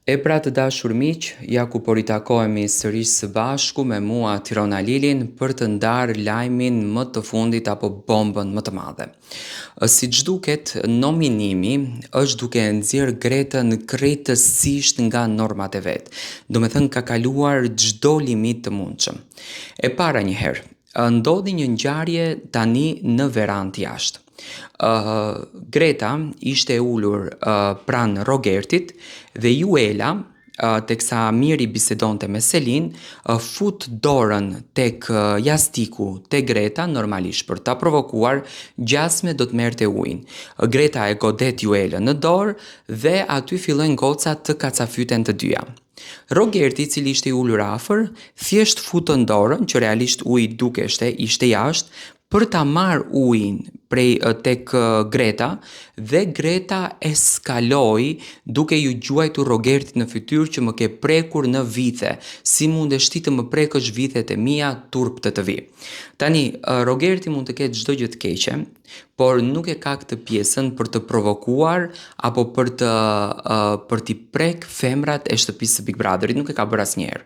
E pra të dashur miq, ja ku po ritakohemi sërish së bashku me mua Tirona Lilin për të ndarë lajmin më të fundit apo bombën më të madhe. Siç duket, nominimi është duke e nxjerrë Gretën krejtësisht nga normat e vet. Do me thënë ka kaluar çdo limit të mundshëm. E para një herë, ndodhi një ngjarje tani në verandë jashtë. Greta ishte e ulur pranë Rogertit dhe Juela, teksa Miri bisedonte me Selin, fut dorën tek jastiku te Greta normalisht për ta provokuar, gjasme do të merrte ujin. Greta e godet Juelën në dorë dhe aty fillojnë gocat të kacafyten të dyja. Rogerti, i cili ishte i ulur afër, thjesht futën dorën, që realisht uji ishte jashtë, për ta marrë ujin tek Greta, dhe Greta eskaloi duke ju gjuajtur Rogertit në fytyrë që më ke prekur në vithe, si mundesh ti të më prekësh vithet e mia, turp të vi. Tani, Rogerti mund të ketë çdo gjë të keqe, por nuk e ka këtë pjesën për të provokuar apo për t'i prek femrat e shtëpisë së Big Brotherit, nuk e ka bërë asnjëherë.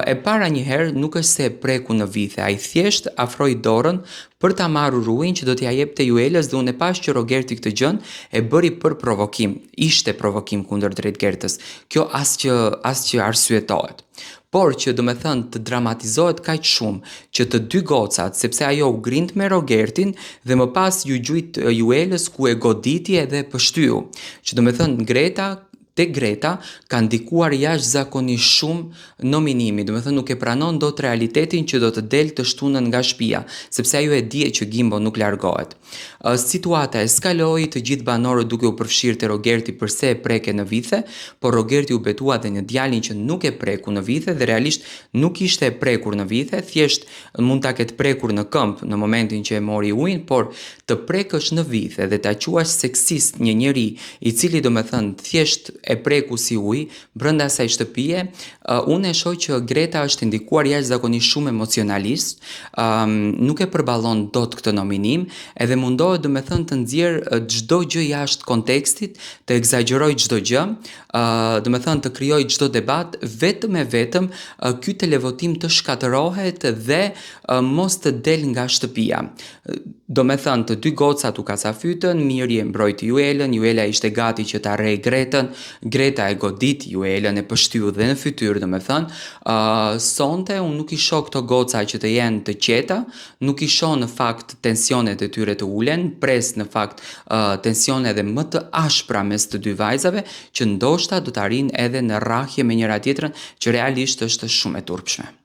E para një herë nuk është se e preku në vithe, ai thjesht afroi dorën për ta marrur ujin që do t'ja jepte Juelës, dhe unë e pash që Rogerti këtë gjën e bëri për provokim. Ishte provokim kundër drejt Gertës. Kjo asgjë arsyetohet. Por që do me thënë të dramatizohet kaq shumë që të dy gocat, sepse ajo u grind me Rogertin dhe më pas ju gjujt Juelës ku e goditi edhe e pështyu, që do me thënë Greta ka ndikuar jashtëzakonisht shumë nominimi, do me thënë nuk e pranon dot realitetin që do të del të shtunën nga shtëpia, sepse ajo e dije që Gimbo nuk largohet. Situata eskaloi, të gjithë banorët duke u përfshirë te Rogerti përse e preke në vithe, por Rogerti u betua dhe një djalin që nuk e preku në vithe dhe realisht nuk ishte e prekur në vithe, thjesht mund ta ketë prekur në këmbë në momentin që e mori ujin, por të prekësh në vithe dhe ta quash seksist një njeri i cili do me thënë thjesht e preku si ujë brenda asaj shtëpie, unë e shoh që Greta është ndikuar jashtëzakonisht shumë emocionalisht, nuk e përballon dot këtë nominim, edhe mundohet do me thënë të nxjerrë çdo gjë jashtë kontekstit, të egzagjeroj çdo gjë, do me thënë të krijoj çdo debat, vetëm e vetëm ky televotim të shkatërohet dhe mos të del nga shtëpia. Do me thënë të dy gocat u kacafytën, Miri e mbrojti Juelën, Juela ishte gati që ta rrej Gretën, Greta e godit Juelën, e pështyu dhe në fytyrë, do me thënë. Sonte unë nuk i shoh këto goca që të jenë të qeta, nuk i shoh në fakt tensionet e tyre të ulen, pres në fakt tensione edhe më të ashpra mes të dy vajzave, që ndoshta do të arrin edhe në rrahje me njëra tjetrën, që realisht është shumë e turpshme.